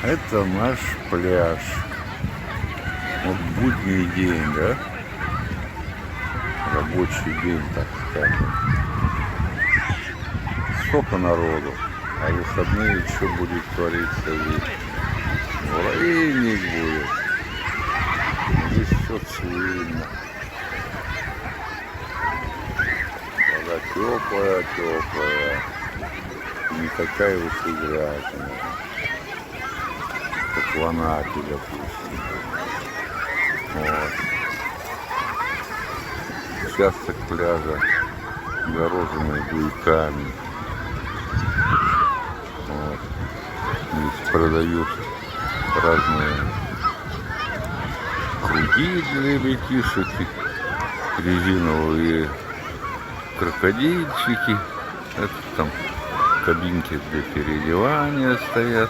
Это наш пляж. Вот будний день, да? Рабочий день, так скажем. Сколько народу. А выходные что будет твориться здесь? Муравейник будет. Здесь все цвильно. Вода теплая, теплая. Не такая уж и грязная, как в Анапе, допустим. Вот. Участок пляжа огороженный буйками. Вот. Здесь продают разные круги для ребятишек, резиновые крокодильчики. Это там кабинки для переодевания стоят.